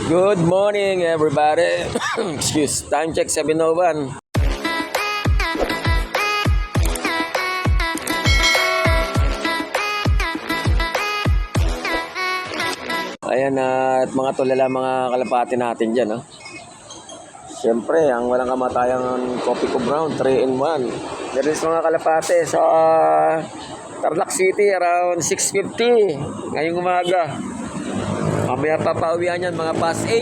Good morning, everybody. Excuse, time check 7:01. Ayan at mga tulala, mga kalapati natin dyan. No? Siyempre, ang walang kamatayang Coffee Co Brown, 3-in-1. Meron sa mga kalapati sa Tarlac City around 6:50 ngayong umaga. Mamaya papauwihan yan mga past 8.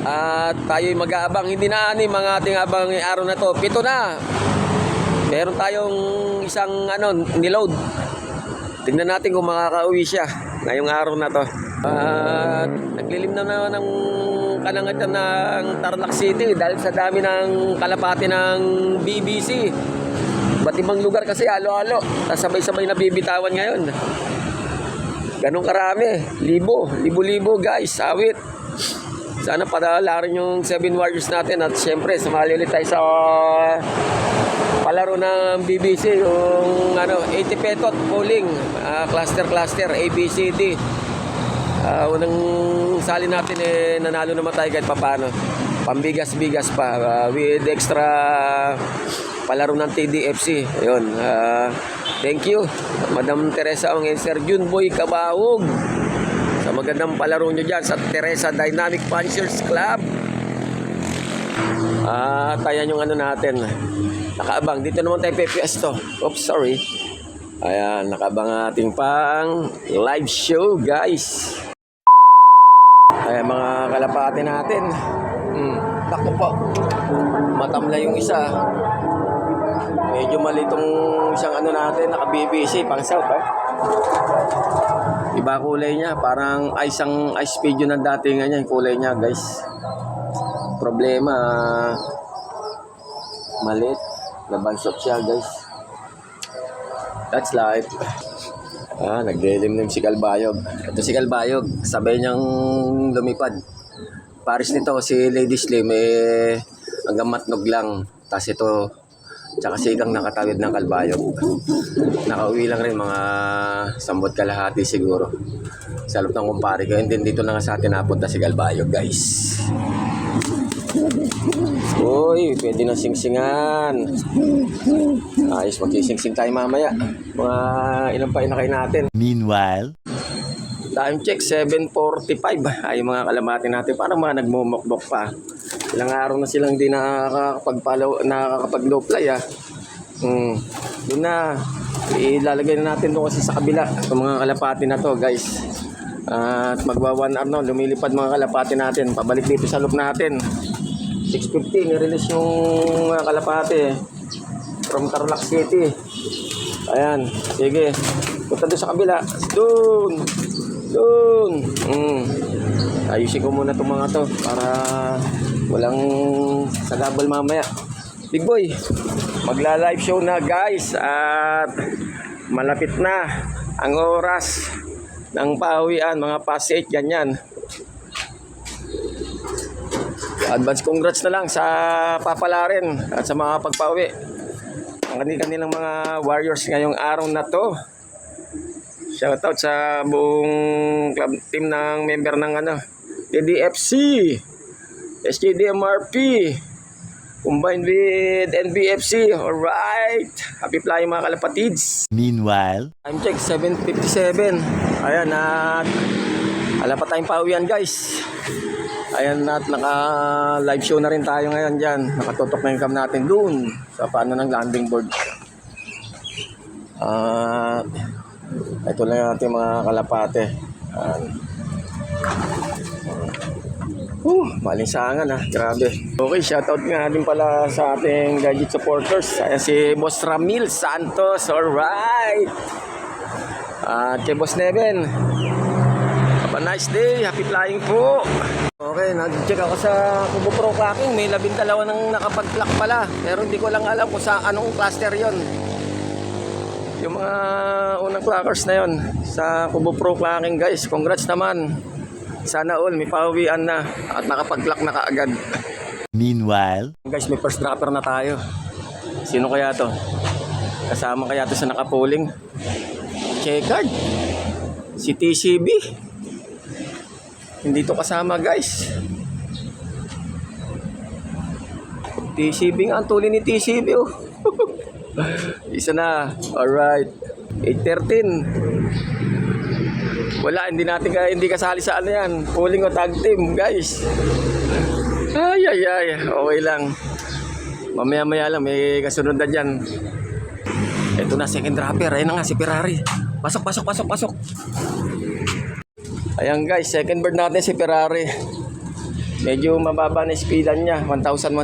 At tayo'y mag-aabang. Hindi na ani mga ating abang araw na to. 7 na. Meron tayong isang niload. Tingnan natin kung makakauwi siya ngayong araw na to. At naglilim na naman ng kanangatan ng Tarlac City dahil sa dami ng kalapati ng BBC. Ba't ibang lugar kasi halo-halo. Sabay-sabay na bibitawan ngayon. Ganong karami. Libo-libo guys. Awit. Sana padala rin yung 7 Warriors natin. At syempre, sumali ulit tayo sa palaro ng BBC. Yung 80 petot polling. Cluster, ABCD. Unang sali natin nanalo naman tayo kahit papano. Pambigas-bigas pa. With extra palaro ng TDFC. Ayun. Thank you, Madam Teresa Ong and Sir Junboy Kabahog. Sa magandang palaro nyo dyan sa Teresa Dynamic Punchers Club. Ayan yung natin. Nakaabang. Dito naman tayo PPS to. Oops, sorry. Ayan, nakaabang ating pang live show, guys. Ayan, mga kalapati natin. Tako po. Matamla yung isa. Medyo malitong isang natin, naka-BBC, pang south, Iba kulay niya, parang isang ice video ng datingan niya, yung kulay niya, guys. Problema, malit, nabansot siya, guys. That's life. Nagdilimlim si Kalbayog. Ito si Kalbayog, sabay niyang lumipad. Paris nito, si Lady Slim, hanggang matnog lang. Tapos ito, tsaka si Ikang nakatawid ng Kalbayog. Nakauwi lang rin mga sambot kalahati siguro. Sa loob ng kumpare ko. And then dito lang sa atin napunta si Kalbayog, guys. Uy, pwede na singsingan. Ayos, mag-singsing tayo mamaya. Mga ilang pa inakay natin. Meanwhile, time check 7:45. Ay mga kalamati natin. Parang mga nagmumokbok pa. Ilang araw na silang hindi nakakapag-low fly Doon na. Ilalagay na natin doon kasi sa kabila. Itong mga kalapati na to, guys. At magwa 1 hour lumilipad mga kalapati natin. Pabalik dito sa loop natin. 6:50 nirelease yung mga kalapati from Tarlac City. Ayan. Sige. Punta doon sa kabila. Doon. Ayusin ko muna itong mga to para walang sagabal mamaya. Big boy, magla-live show na, guys. At malapit na ang oras ng pauwian, mga past 8, ganyan. Advance congrats na lang sa papalarin at sa mga pagpauwi. Ang kanilang mga Warriors ngayong araw na to. Shoutout sa buong club team ng member ng TDFC, SJDMRP, combined with NBFC. Alright, happy flying mga kalapatids. meanwhile, Time check 7:57. Ayan, at wala pa tayong pauwian, guys. Ayan, at naka-live show na rin tayo ngayon dyan. Nakatutok na yung cam natin dun sa paano ng landing board. Ito lang natin mga kalapate. Malinsangan grabe. Okay, shoutout nga din pala sa ating gadget supporters. Ayan si Boss Ramil Santos. Alright. Kay Boss Neven, have a nice day. Happy flying po. Okay, nag-check ako sa Kubo Pro Clacking. May 12 nang nakapag-clock pala. Pero hindi ko lang alam kung sa anong cluster yon. Yung mga unang clockers na yon sa Kubo Pro Clacking, guys. Congrats naman. Sana all, may pauwian na at nakapag-clock na kaagad. meanwhile, Guys, may first dropper na tayo. Sino kaya to? Kasama kaya to sa nakapuling? Checkered. Si TCB. Hindi to kasama guys. TCB nga, ang tuloy ni TCB oh. Isa na. Alright. 8-13. Wala, hindi kasali sa ano yan. Pulling o tag team guys. Ay. Okay lang. Mamaya lang, may kasunod na dyan. Ito na, second dropper. Ayun na nga, si Ferrari. Pasok. Ayan guys, second bird natin si Ferrari. Medyo mababa na speedan niya. 1,111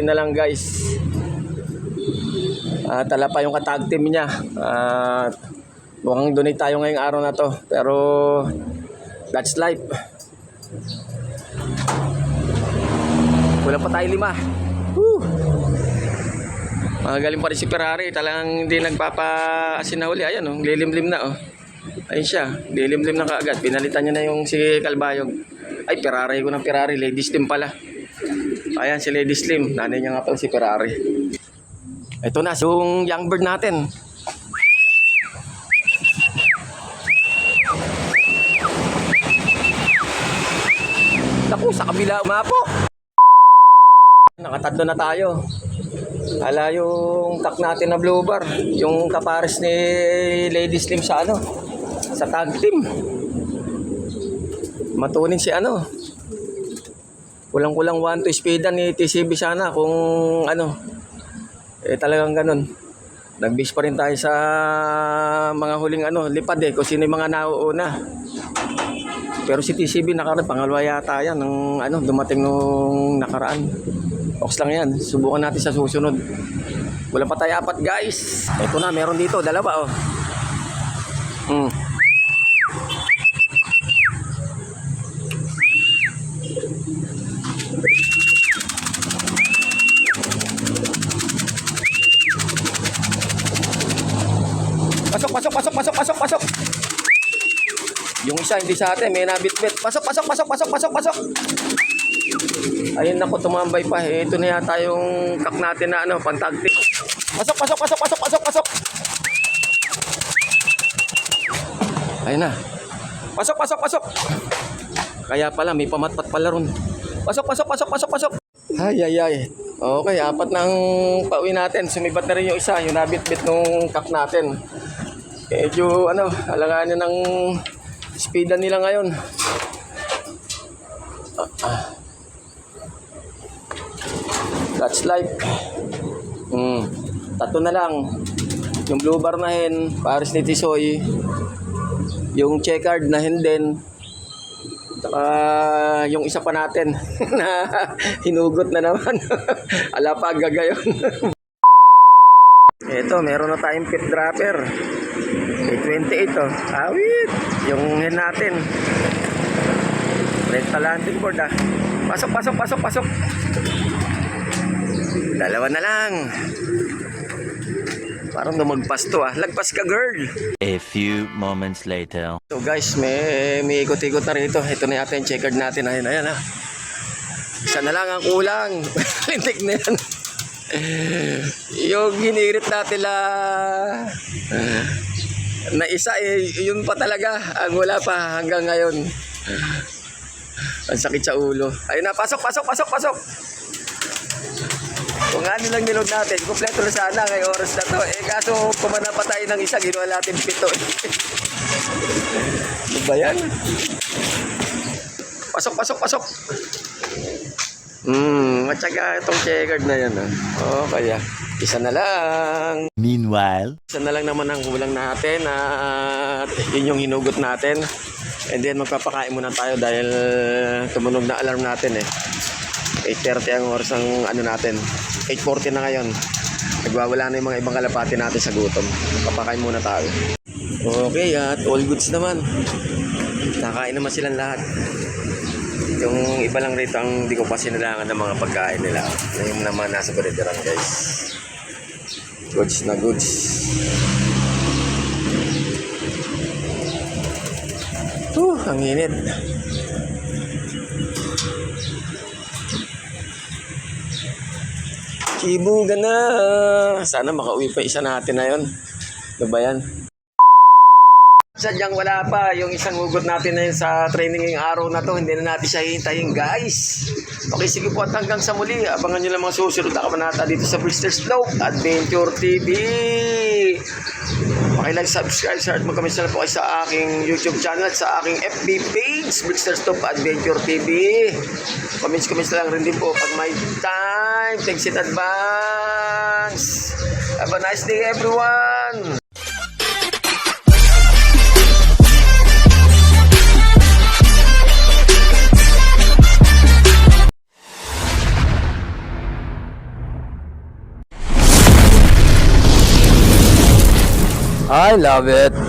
na lang guys. Tala pa yung katag team niya. Mukhang donate tayo ngayong araw na to. Pero that's life. Wala pa tayo 5. Woo! Magaling pa rin si Ferrari. Talagang hindi nagpapa-asin na huli. Ayan oh, lilimlim na oh. Ayun siya, lilimlim na kaagad. Pinalitan niya na yung si Kalbayog. Ay, Ferrari ko ng Ferrari. Lady Slim pala. Ayan si Lady Slim. Nanay niya nga pala si Ferrari. Ito na, yung young bird natin. Naku, sa kabila umapo. Nakatatlo na tayo. Ala yung tak natin na blue bar. Yung kapares ni Lady Slim sa ano, sa tag team. Matunin si ano. Kulang-kulang 1 to speedan ni TCB sana kung ano. Talagang ganun. Nag-base pa rin tayo sa mga huling ano, lipad kung sino yung mga nauuna. Pero si TCB pangalawa yata yan ng ano, dumating nung nakaraan. Ox lang yan. Subukan natin sa susunod. Wala pa tayo 4 guys. Ito na, meron dito. Dalawa oh. Pasok. Yung isa hindi sa atin, may nabitbit. Pasok. Ayun nako, tumambay pa. Ito na yata yung kak natin na ano, pantagtik. Pasok. Ayun na. Pasok. Kaya pala, may pamatpat pala ron. Pasok. Ay. Okay, 4 nang pauwi natin. Sumibat na rin yung isa, yung nabitbit nung kak natin. Medyo ano, alanganin ng speedan nila ngayon. That's life. 3 na lang. Yung blue bar na hen, pares ni Tisoy. Yung checkered na hen din. Saka yung isa pa natin na hinugot na naman. Ala pa gagayon. Ito, meron na tayong pit dropper. 28 oh. Awit. Yung hen natin. Red landing board ah. Pasok. Dalawa na lang. Parang lumagpas to ah. Lagpas ka girl. A few moments later. So guys, may ikot-ikot na rito. Ito na yata yung checkered natin. Ayan ah. Isa na lang ang kulang. Lintik na yan. Yung hinirit natin na isa yun pa talaga ang wala pa hanggang ngayon. Ang sakit sa ulo. Ayun na, pasok. Kung ano lang nilod natin, kompleto na sana ngayong oras na to. Kaso kumana pa tayo ng isa, ginawa natin 7. Ano ba yan? Pasok. At saka itong checkered na yan. Okay. Isa na lang. Meanwhile, Isa na lang naman ang kulang natin at yun yung hinugot natin. And then magpapakain muna tayo dahil tumunog na alarm natin 8:30 ang oras ng ano natin. 8:40 na ngayon. Nagwawala na yung mga ibang kalapati natin sa gutom. Magpapakain muna tayo. Okay, at all goods naman. Nakain naman silang lahat. Yung iba lang rito ang di ko pa sinilangan ng mga pagkain nila. Na yung naman nasa barideran guys. Goods na goods. Ang init. Kibugan na. Sana makauwi pa isa natin na yun. Ano ba yan? sadyang wala pa yung isang hugot natin na yun sa training ngayong araw na to, hindi na natin siya hihintayin, guys. Okay, sige po at hanggang sa muli. Abangan nyo lang mga susunod na kabanata dito sa Brewster Slope Adventure TV. Like, subscribe, share at mag-comment na po kayo sa aking YouTube channel at sa aking FB page, Brewster Slope Adventure TV. Comments na lang rin din po pag may time. Thanks in advance. Have a nice day, everyone. I love it.